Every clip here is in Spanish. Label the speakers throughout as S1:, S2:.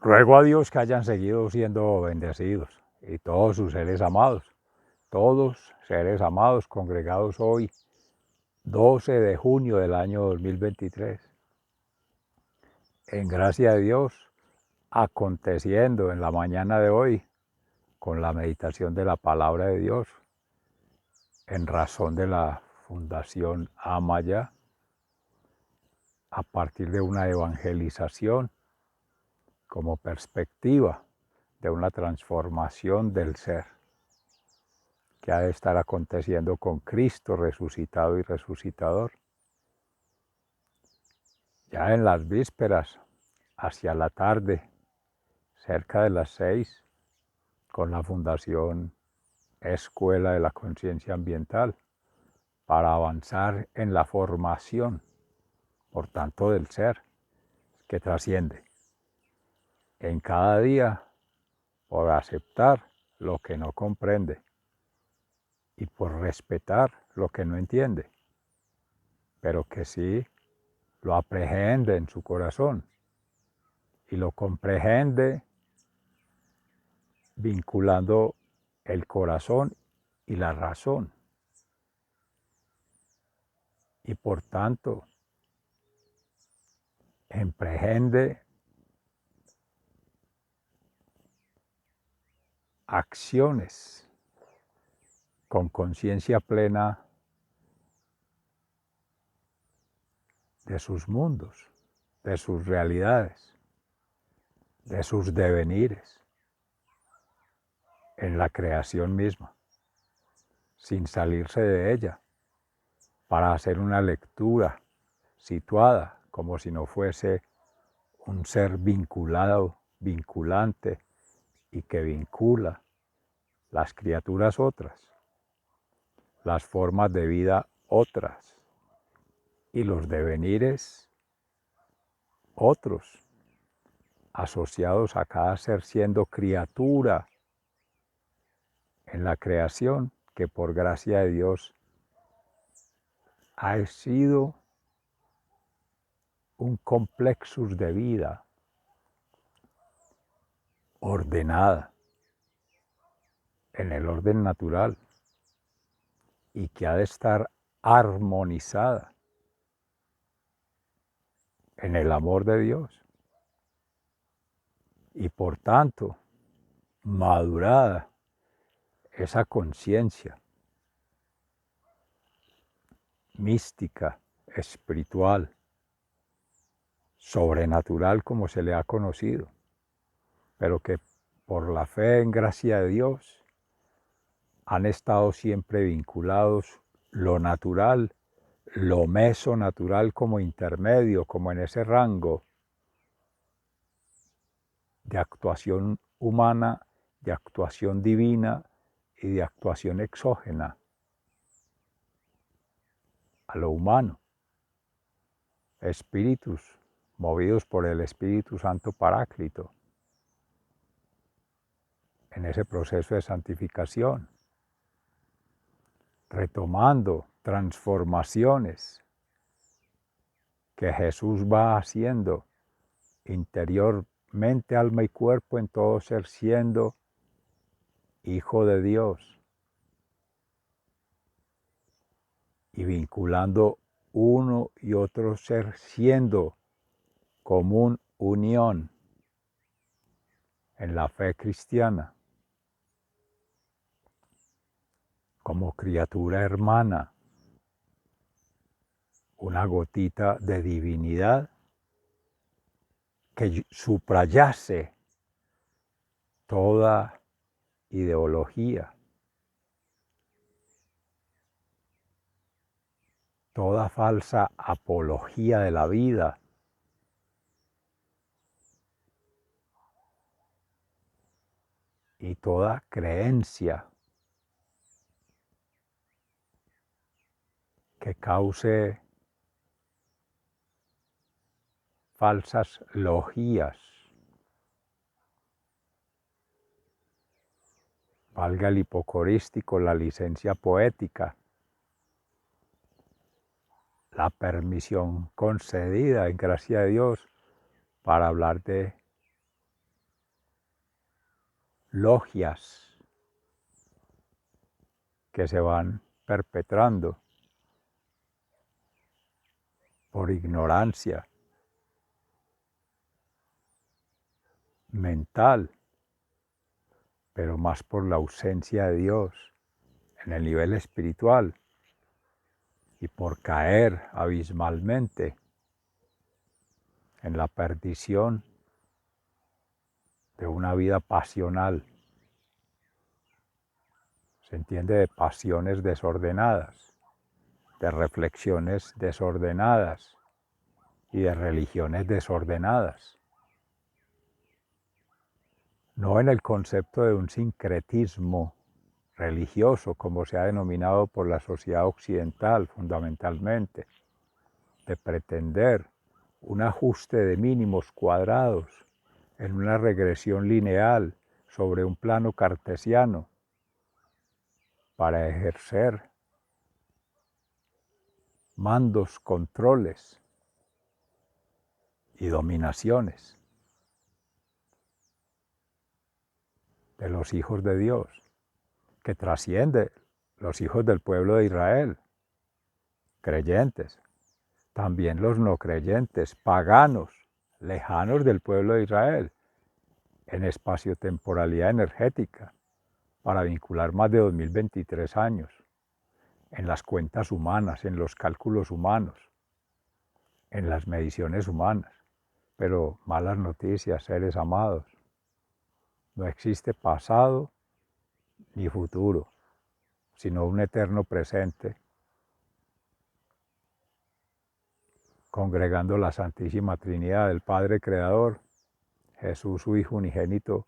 S1: Ruego a Dios que hayan seguido siendo bendecidos y todos sus seres amados, todos seres amados congregados hoy, 12 de junio del año 2023. En gracia de Dios, aconteciendo en la mañana de hoy con la meditación de la palabra de Dios en razón de la Fundación Amaya, a partir de una evangelización como perspectiva de una transformación del ser que ha de estar aconteciendo con Cristo resucitado y resucitador. Ya en las vísperas, hacia la tarde, cerca de las 6, con la Fundación Escuela de la Conciencia Ambiental, para avanzar en la formación, por tanto, del ser que trasciende en cada día por aceptar lo que no comprende y por respetar lo que no entiende, pero que sí lo aprehende en su corazón y lo comprehende vinculando el corazón y la razón. Y por tanto, emprehende acciones con conciencia plena de sus mundos, de sus realidades, de sus devenires en la creación misma, sin salirse de ella, para hacer una lectura situada como si no fuese un ser vinculado, vinculante y que vincula las criaturas otras, las formas de vida otras y los devenires otros, asociados a cada ser siendo criatura en la creación que por gracia de Dios ha sido un complexus de vida ordenada en el orden natural y que ha de estar armonizada en el amor de Dios y por tanto madurada esa conciencia mística, espiritual, sobrenatural como se le ha conocido, pero que por la fe en gracia de Dios han estado siempre vinculados lo natural, lo mesonatural como intermedio, como en ese rango de actuación humana, de actuación divina y de actuación exógena a lo humano. Espíritus movidos por el Espíritu Santo Paráclito en ese proceso de santificación, retomando transformaciones que Jesús va haciendo interiormente, alma y cuerpo en todo ser, siendo Hijo de Dios y vinculando uno y otro ser siendo común unión en la fe cristiana, como criatura hermana, una gotita de divinidad que subrayase toda ideología, toda falsa apología de la vida, y toda creencia que cause falsas logías, valga el hipocorístico, la licencia poética, la permisión concedida en gracia de Dios para hablar de logias que se van perpetrando por ignorancia mental, pero más por la ausencia de Dios en el nivel espiritual y por caer abismalmente en la perdición de una vida pasional. Se entiende de pasiones desordenadas, de reflexiones desordenadas y de religiones desordenadas. No en el concepto de un sincretismo religioso, como se ha denominado por la sociedad occidental fundamentalmente, de pretender un ajuste de mínimos cuadrados en una regresión lineal sobre un plano cartesiano para ejercer mandos, controles y dominaciones de los hijos de Dios, que trasciende los hijos del pueblo de Israel, creyentes, también los no creyentes, paganos, lejanos del pueblo de Israel, en espaciotemporalidad energética, para vincular más de 2023 años, en las cuentas humanas, en los cálculos humanos, en las mediciones humanas. Pero malas noticias, seres amados, no existe pasado ni futuro, sino un eterno presente, congregando la Santísima Trinidad del Padre Creador, Jesús su Hijo unigénito,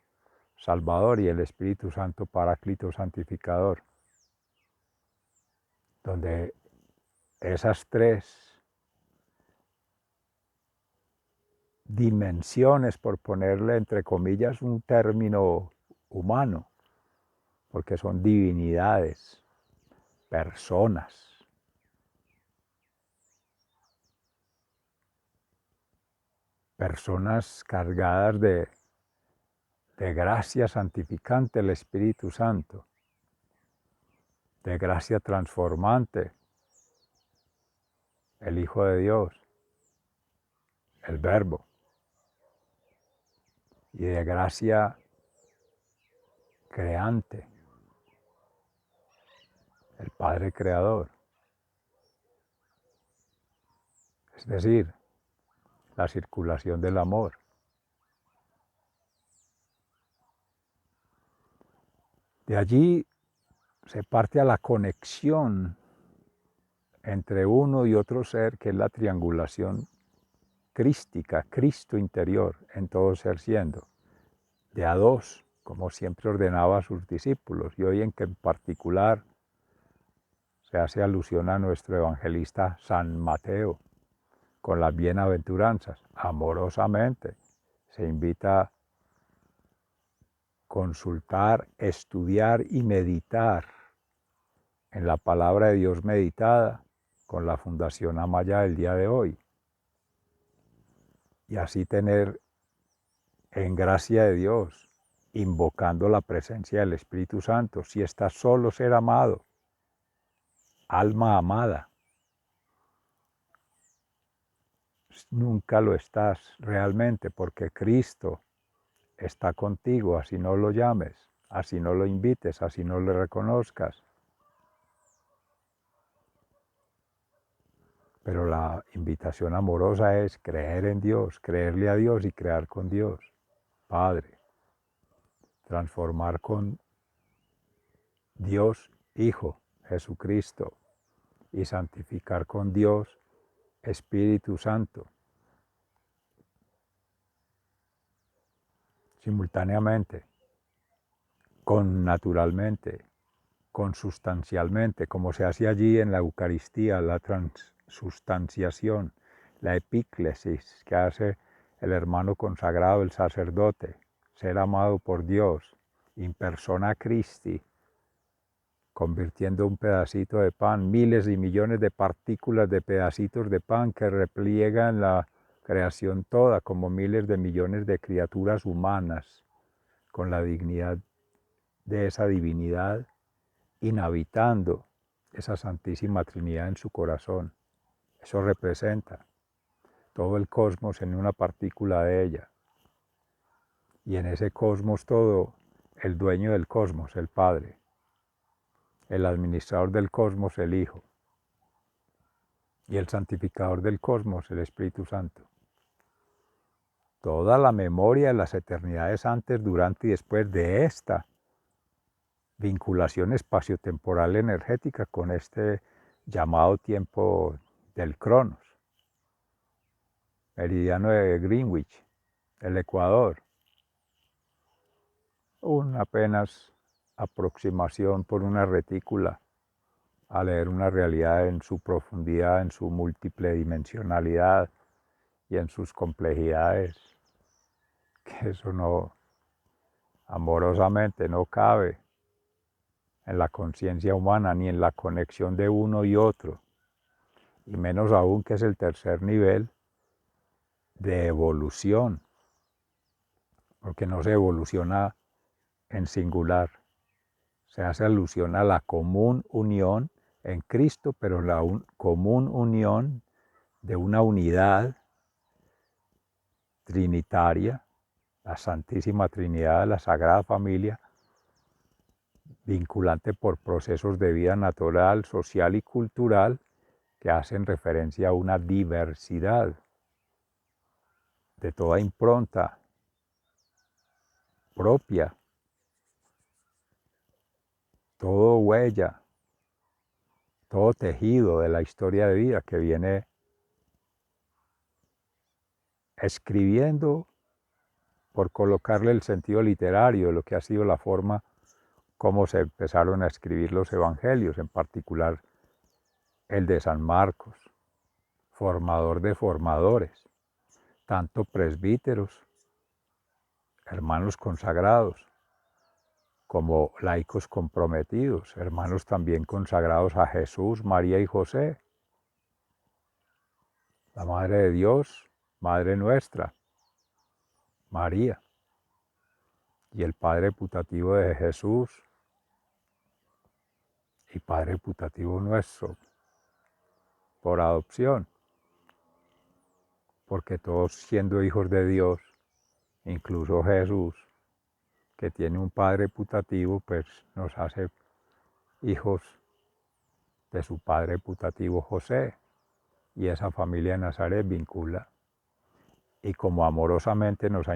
S1: Salvador, y el Espíritu Santo Paráclito Santificador, donde esas tres dimensiones, por ponerle entre comillas un término humano, porque son divinidades, personas, personas cargadas de gracia santificante, el Espíritu Santo, de gracia transformante, el Hijo de Dios, el Verbo, y de gracia creante, el Padre Creador. Es decir, la circulación del amor. De allí se parte a la conexión entre uno y otro ser, que es la triangulación crística, Cristo interior en todo ser siendo, de a dos, como siempre ordenaba a sus discípulos, y hoy en que en particular se hace alusión a nuestro evangelista San Mateo, con las bienaventuranzas, amorosamente se invita a consultar, estudiar y meditar en la palabra de Dios meditada con la Fundación Amaya del día de hoy, y así tener en gracia de Dios, invocando la presencia del Espíritu Santo, si estás solo, ser amado, alma amada. Nunca lo estás realmente, porque Cristo está contigo, así no lo llames, así no lo invites, así no lo reconozcas. Pero la invitación amorosa es creer en Dios, creerle a Dios y crear con Dios, Padre. Transformar con Dios Hijo, Jesucristo, y santificar con Dios Espíritu Santo. Simultáneamente, connaturalmente, consustancialmente, como se hace allí en la Eucaristía, la transustanciación, la epíclesis que hace el hermano consagrado, el sacerdote, ser amado por Dios, in persona Christi, convirtiendo un pedacito de pan, miles y millones de partículas de pedacitos de pan que repliegan la creación toda, como miles de millones de criaturas humanas, con la dignidad de esa divinidad inhabitando esa Santísima Trinidad en su corazón. Eso representa todo el cosmos en una partícula de ella. Y en ese cosmos todo, el dueño del cosmos, el Padre, el administrador del cosmos, el Hijo, y el santificador del cosmos, el Espíritu Santo. Toda la memoria de las eternidades antes, durante y después de esta vinculación espaciotemporal energética con este llamado tiempo del Cronos, meridiano de Greenwich, el Ecuador, una apenas aproximación por una retícula a leer una realidad en su profundidad, en su múltiple dimensionalidad y en sus complejidades, que eso no, amorosamente no cabe en la conciencia humana ni en la conexión de uno y otro, y menos aún que es el tercer nivel de evolución, porque no se evoluciona en singular, se hace alusión a la común unión en Cristo, pero la común unión de una unidad trinitaria, la Santísima Trinidad, la Sagrada Familia, vinculante por procesos de vida natural, social y cultural que hacen referencia a una diversidad de toda impronta propia, todo huella, todo tejido de la historia de vida que viene escribiendo por colocarle el sentido literario de lo que ha sido la forma como se empezaron a escribir los evangelios, en particular el de San Marcos, formador de formadores, tanto presbíteros, hermanos consagrados, como laicos comprometidos, hermanos también consagrados a Jesús, María y José, la Madre de Dios, Madre nuestra, María, y el Padre putativo de Jesús y Padre putativo nuestro, por adopción, porque todos siendo hijos de Dios, incluso Jesús, que tiene un Padre putativo, pues nos hace hijos de su Padre putativo José, y esa familia de Nazaret vincula. Y como amorosamente nos ha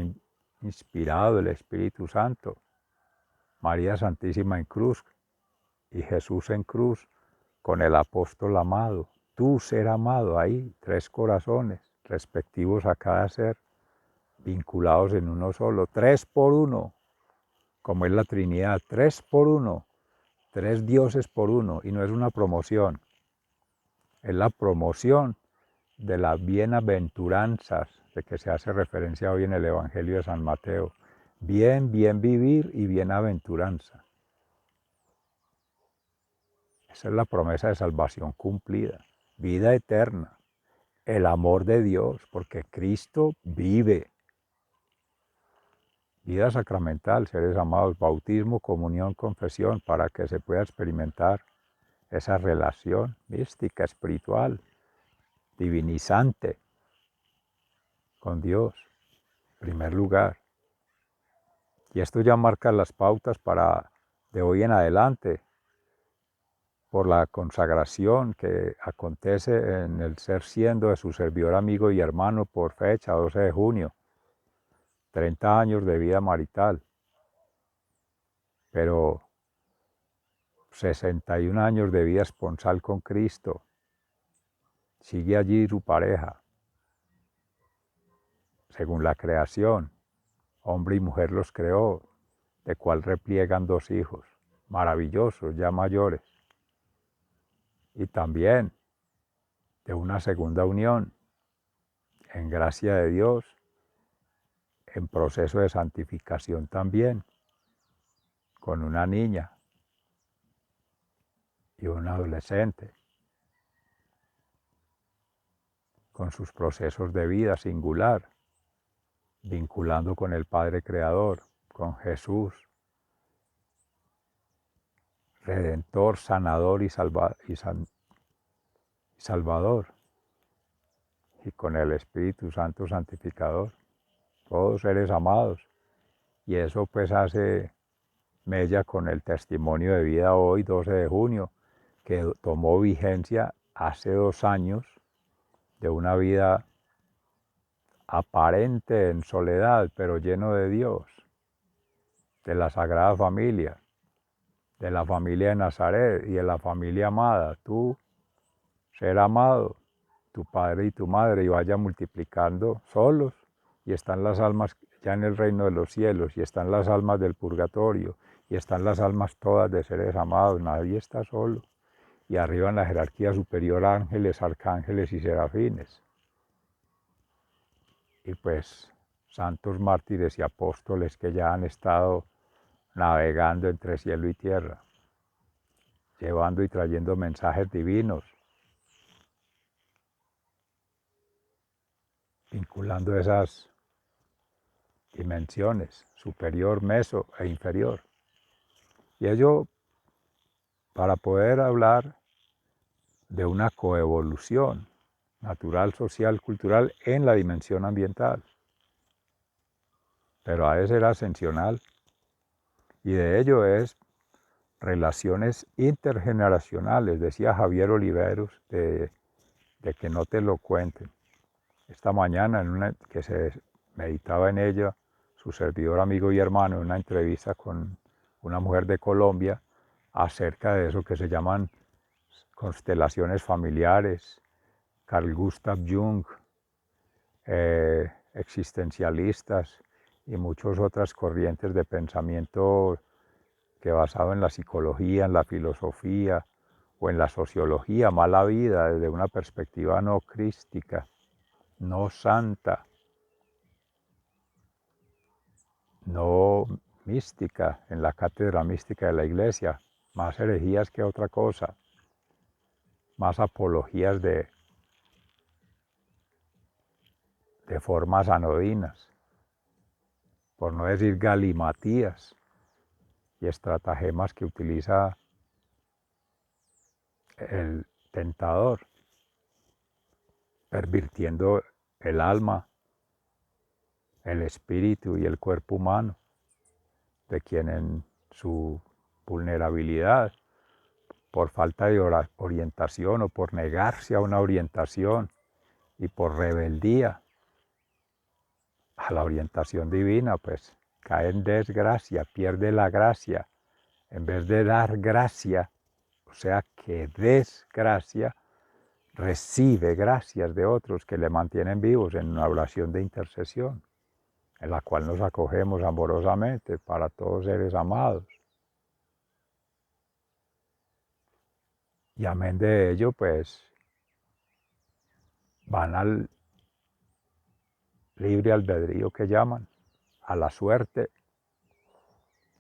S1: inspirado el Espíritu Santo, María Santísima en cruz y Jesús en cruz con el apóstol amado, tú ser amado, ahí, tres corazones respectivos a cada ser, vinculados en uno solo, tres por uno, como es la Trinidad, tres por uno, tres dioses por uno, y no es una promoción, es la promoción de las bienaventuranzas de que se hace referencia hoy en el Evangelio de San Mateo. Bien, bien vivir y bienaventuranza. Esa es la promesa de salvación cumplida, vida eterna, el amor de Dios, porque Cristo vive. Vida sacramental, seres amados, bautismo, comunión, confesión, para que se pueda experimentar esa relación mística, espiritual, divinizante con Dios, en primer lugar. Y esto ya marca las pautas para de hoy en adelante, por la consagración que acontece en el ser siendo de su servidor, amigo y hermano por fecha 12 de junio, 30 años de vida marital, pero 61 años de vida esponsal con Cristo. Sigue allí su pareja, según la creación, hombre y mujer los creó, de cual repliegan dos hijos, maravillosos, ya mayores, y también de una segunda unión, en gracia de Dios, en proceso de santificación también, con una niña y un adolescente, con sus procesos de vida singular, vinculando con el Padre Creador, con Jesús, Redentor, sanador y salvador, y con el Espíritu Santo santificador, todos seres amados. Y eso pues hace mella con el testimonio de vida hoy, 12 de junio, que tomó vigencia hace 2 años de una vida aparente en soledad, pero lleno de Dios, de la Sagrada Familia, de la familia de Nazaret y de la familia amada. Tú, ser amado, tu padre y tu madre, y vaya multiplicando solos, y están las almas ya en el reino de los cielos, y están las almas del purgatorio, y están las almas todas de seres amados, nadie está solo. Y arriba en la jerarquía superior ángeles, arcángeles y serafines. Y pues santos mártires y apóstoles que ya han estado navegando entre cielo y tierra, llevando y trayendo mensajes divinos, vinculando esas dimensiones, superior, meso e inferior. Y ello para poder hablar de una coevolución natural, social, cultural en la dimensión ambiental. Pero ha de ser ascensional, y de ello es relaciones intergeneracionales, decía Javier Oliveros, de que no te lo cuenten. Esta mañana, que se meditaba en ella, su servidor, amigo y hermano, en una entrevista con una mujer de Colombia, acerca de eso que se llaman constelaciones familiares, Carl Gustav Jung, existencialistas y muchas otras corrientes de pensamiento que basado en la psicología, en la filosofía o en la sociología, mala vida desde una perspectiva no crística, no santa, no mística, en la cátedra mística de la Iglesia, más herejías que otra cosa, más apologías de formas anodinas, por no decir galimatías y estratagemas que utiliza el tentador, pervirtiendo el alma, el espíritu y el cuerpo humano, de quien en su vulnerabilidad, por falta de orientación o por negarse a una orientación y por rebeldía a la orientación divina, pues cae en desgracia, pierde la gracia. En vez de dar gracia, o sea que desgracia, recibe gracias de otros que le mantienen vivos en una oración de intercesión, en la cual nos acogemos amorosamente para todos seres amados. Y amén de ello, pues, van al libre albedrío que llaman, a la suerte,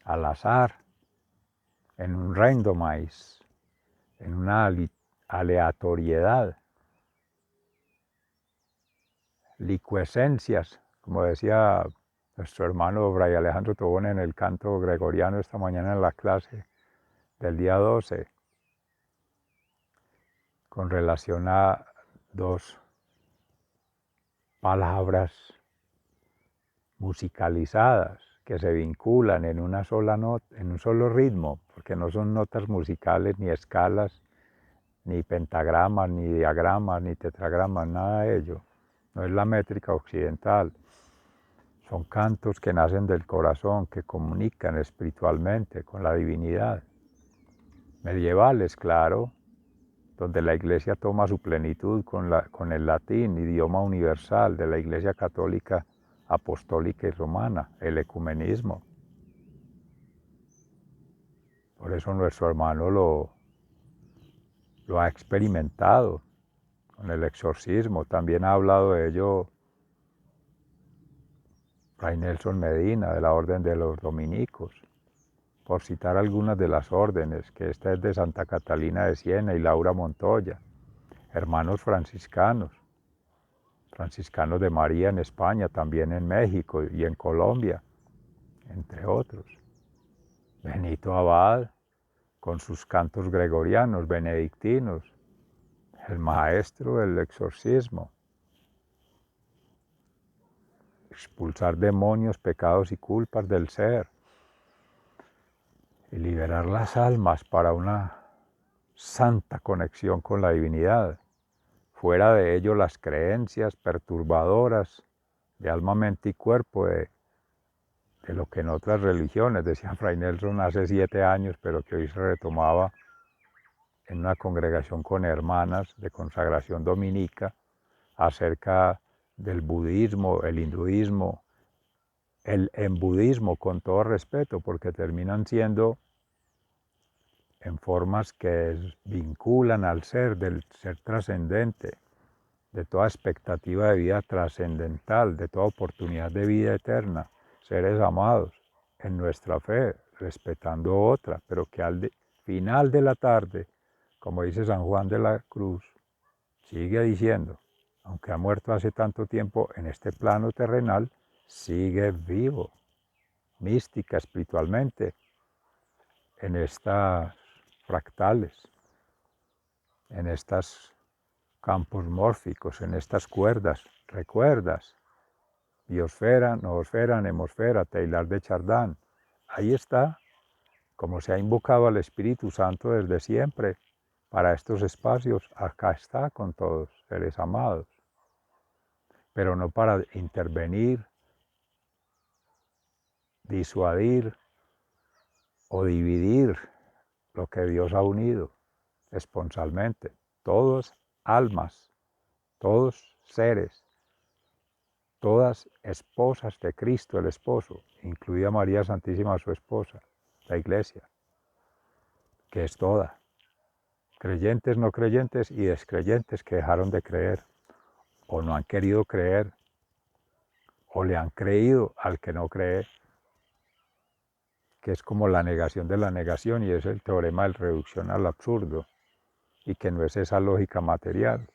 S1: al azar, en un randomize, en una aleatoriedad, licuescencias, como decía nuestro hermano Fray Alejandro Tobón en el canto gregoriano esta mañana en la clase del día 12, con relación a 2 palabras musicalizadas que se vinculan en una sola nota, en un solo ritmo, porque no son notas musicales, ni escalas, ni pentagramas, ni diagramas, ni tetragramas, nada de ello. No es la métrica occidental. Son cantos que nacen del corazón, que comunican espiritualmente con la divinidad. Medievales, claro, donde la Iglesia toma su plenitud con el latín, idioma universal de la Iglesia católica, apostólica y romana, el ecumenismo. Por eso nuestro hermano lo ha experimentado con el exorcismo. También ha hablado de ello Fray Nelson Medina, de la Orden de los Dominicos, por citar algunas de las órdenes, que esta es de Santa Catalina de Siena y Laura Montoya, hermanos franciscanos de María en España, también en México y en Colombia, entre otros. Benito Abad, con sus cantos gregorianos, benedictinos, el maestro del exorcismo, expulsar demonios, pecados y culpas del ser y liberar las almas para una santa conexión con la divinidad. Fuera de ello las creencias perturbadoras de alma, mente y cuerpo de lo que en otras religiones, decía Fray Nelson hace 7 años, pero que hoy se retomaba en una congregación con hermanas de consagración dominica, acerca del budismo, el hinduismo, el embudismo, con todo respeto, porque terminan siendo en formas que vinculan al ser, del ser trascendente, de toda expectativa de vida trascendental, de toda oportunidad de vida eterna, seres amados en nuestra fe, respetando otra, pero que al final de la tarde, como dice San Juan de la Cruz, sigue diciendo, aunque ha muerto hace tanto tiempo en este plano terrenal, sigue vivo, mística, espiritualmente, en estas fractales, en estos campos mórficos, en estas cuerdas, recuerdas, biosfera, noosfera, nemosfera, Teilhard de Chardin. Ahí está, como se ha invocado al Espíritu Santo desde siempre para estos espacios, acá está con todos, seres amados, pero no para intervenir, disuadir o dividir lo que Dios ha unido esponsalmente. Todos almas, todos seres, todas esposas de Cristo el Esposo, incluida María Santísima su esposa, la Iglesia, que es toda. Creyentes, no creyentes y descreyentes que dejaron de creer, o no han querido creer, o le han creído al que no cree, que es como la negación de la negación, y es el teorema de reducción al absurdo, y que no es esa lógica material,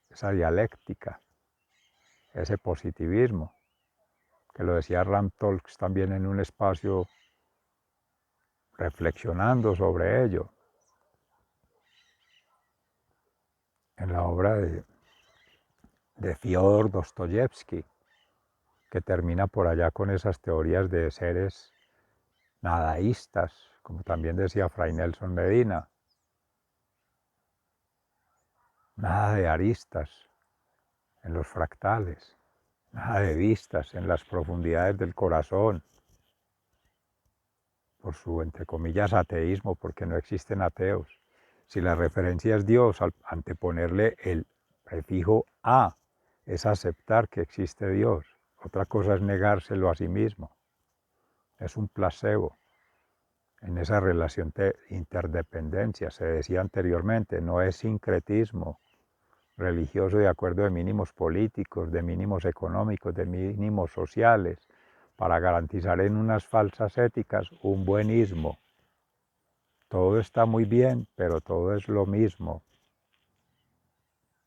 S1: esa dialéctica, ese positivismo, que lo decía Ram Tolks también en un espacio reflexionando sobre ello, en la obra de Fyodor Dostoyevsky, que termina por allá con esas teorías de seres nadaístas, como también decía Fray Nelson Medina, nada de aristas en los fractales, nada de vistas en las profundidades del corazón, por su, entre comillas, ateísmo, porque no existen ateos. Si la referencia es Dios, al anteponerle el prefijo a, es aceptar que existe Dios. Otra cosa es negárselo a sí mismo. Es un placebo. En esa relación de interdependencia, se decía anteriormente, no es sincretismo religioso de acuerdo de mínimos políticos, de mínimos económicos, de mínimos sociales, para garantizar en unas falsas éticas un buenismo. Todo está muy bien, pero todo es lo mismo.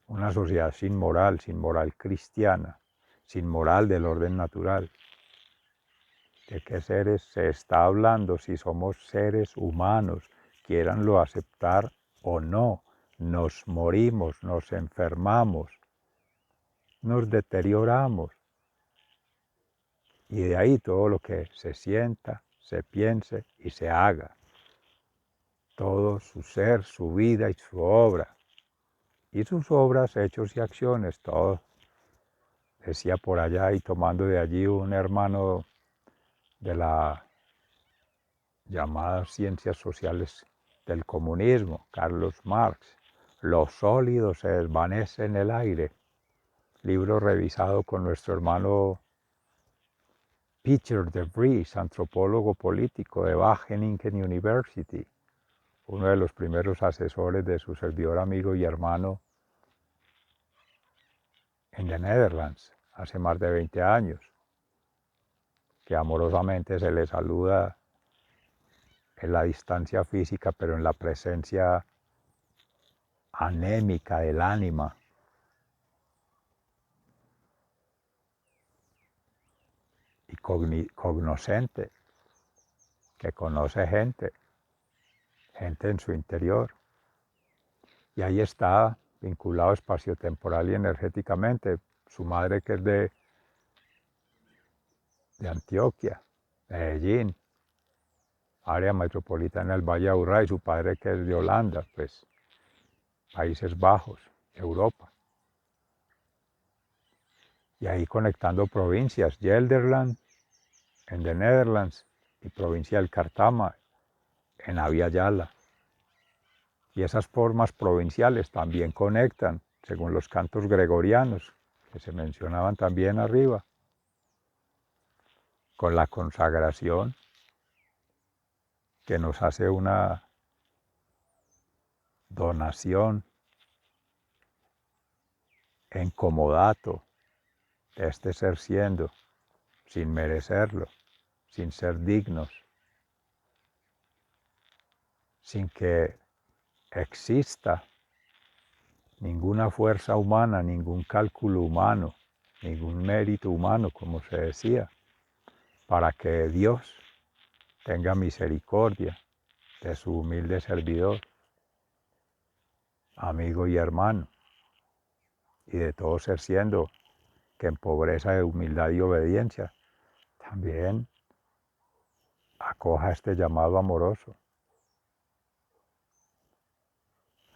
S1: Una sociedad sin moral cristiana, sin moral del orden natural. ¿De qué seres se está hablando si somos seres humanos, quiéranlo aceptar o no? Nos morimos, nos enfermamos, nos deterioramos. Y de ahí todo lo que se sienta, se piense y se haga. Todo su ser, su vida y su obra. Y sus obras, hechos y acciones, todo. Decía por allá y tomando de allí un hermano de la llamadas ciencias sociales del comunismo, Carlos Marx, lo sólido se desvanece en el aire, libro revisado con nuestro hermano Peter de Vries, antropólogo político de Wageningen University, uno de los primeros asesores de su servidor amigo y hermano en the Netherlands, hace más de 20 años, que amorosamente se le saluda en la distancia física, pero en la presencia anémica del ánima. Y cognoscente, que conoce gente, gente en su interior. Y ahí está, vinculado espaciotemporal y energéticamente, su madre que es de Antioquia, Medellín, área metropolitana del Valle de Aburrá, y su padre que es de Holanda, pues Países Bajos, Europa. Y ahí conectando provincias, Gelderland en the Netherlands y provincia del Cartama en Abya Yala. Y esas formas provinciales también conectan, según los cantos gregorianos, que se mencionaban también arriba, con la consagración que nos hace una donación en comodato de este ser siendo, sin merecerlo, sin ser dignos, sin que exista ninguna fuerza humana, ningún cálculo humano, ningún mérito humano, como se decía, para que Dios tenga misericordia de su humilde servidor, amigo y hermano, y de todo ser siendo que en pobreza de humildad y obediencia también acoja este llamado amoroso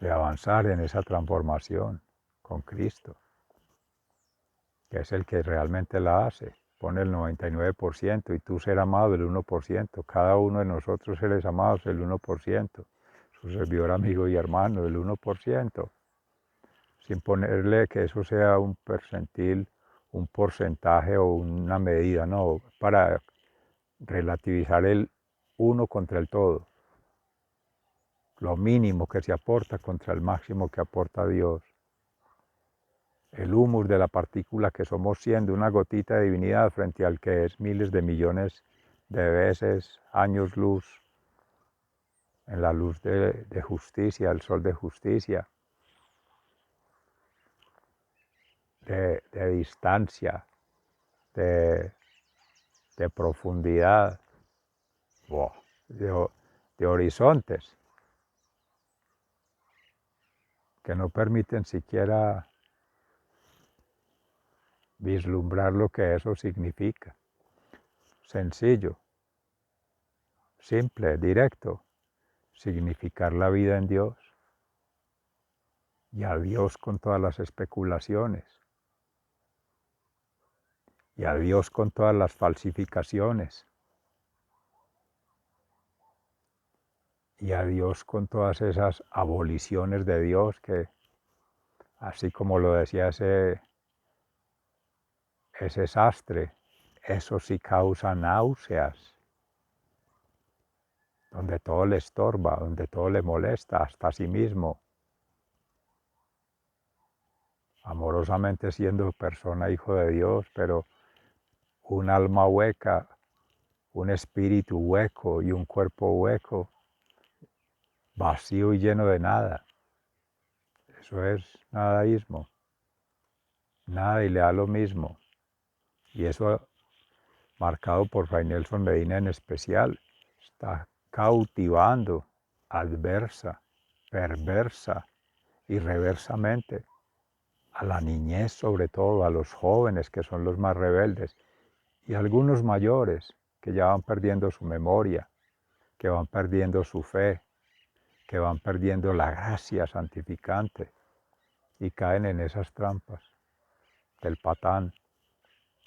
S1: de avanzar en esa transformación con Cristo, que es el que realmente la hace. Pone el 99% y tú ser amado el 1%. Cada uno de nosotros seres amados el 1%. Su servidor, amigo y hermano el 1%. Sin ponerle que eso sea un percentil, un porcentaje o una medida, no, para relativizar el uno contra el todo. Lo mínimo que se aporta contra el máximo que aporta Dios. El humus de la partícula que somos siendo una gotita de divinidad frente al que es miles de millones de veces, años luz, en la luz de justicia, el sol de justicia, de distancia, de profundidad, wow, de horizontes que no permiten siquiera vislumbrar lo que eso significa. Sencillo, simple, directo, significar la vida en Dios y a Dios con todas las especulaciones y a Dios con todas las falsificaciones y a Dios con todas esas aboliciones de Dios que, así como lo decía ese sastre, eso sí causa náuseas, donde todo le estorba, donde todo le molesta, hasta a sí mismo, amorosamente siendo persona, hijo de Dios, pero un alma hueca, un espíritu hueco y un cuerpo hueco, vacío y lleno de nada. Eso es nadaísmo, nada y le da lo mismo. Y eso, marcado por Fray Nelson Medina en especial, está cautivando adversa, perversa y reversamente a la niñez, sobre todo a los jóvenes que son los más rebeldes y algunos mayores que ya van perdiendo su memoria, que van perdiendo su fe, que van perdiendo la gracia santificante y caen en esas trampas del patán.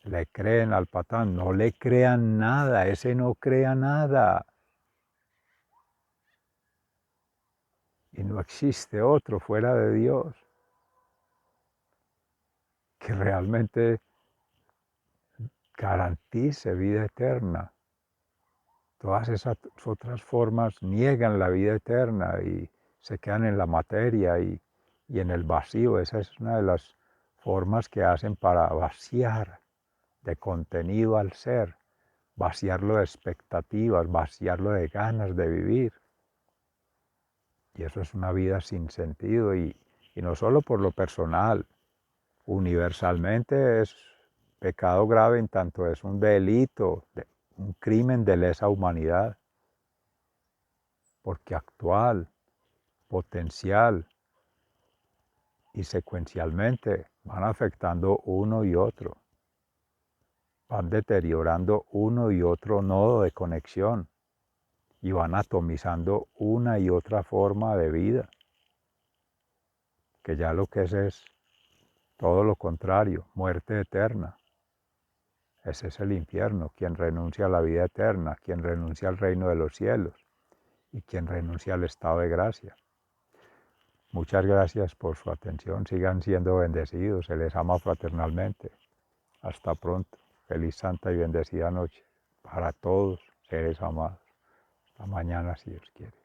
S1: Le creen al patán, no le crean nada, ese no crea nada. Y no existe otro fuera de Dios que realmente garantice vida eterna. Todas esas otras formas niegan la vida eterna y se quedan en la materia y en el vacío. Esa es una de las formas que hacen para vaciar de contenido al ser, vaciarlo de expectativas, vaciarlo de ganas de vivir. Y eso es una vida sin sentido y no solo por lo personal, universalmente es pecado grave en tanto es un delito, un crimen de lesa humanidad. porque actual, potencial y secuencialmente van afectando uno y otro, van deteriorando uno y otro nodo de conexión y van atomizando una y otra forma de vida, que ya lo que es todo lo contrario, muerte eterna. Ese es el infierno, quien renuncia a la vida eterna, quien renuncia al reino de los cielos y quien renuncia al estado de gracia. Muchas gracias por su atención, sigan siendo bendecidos, se les ama fraternalmente. Hasta pronto, feliz santa y bendecida noche para todos, seres amados. Hasta mañana si Dios quiere.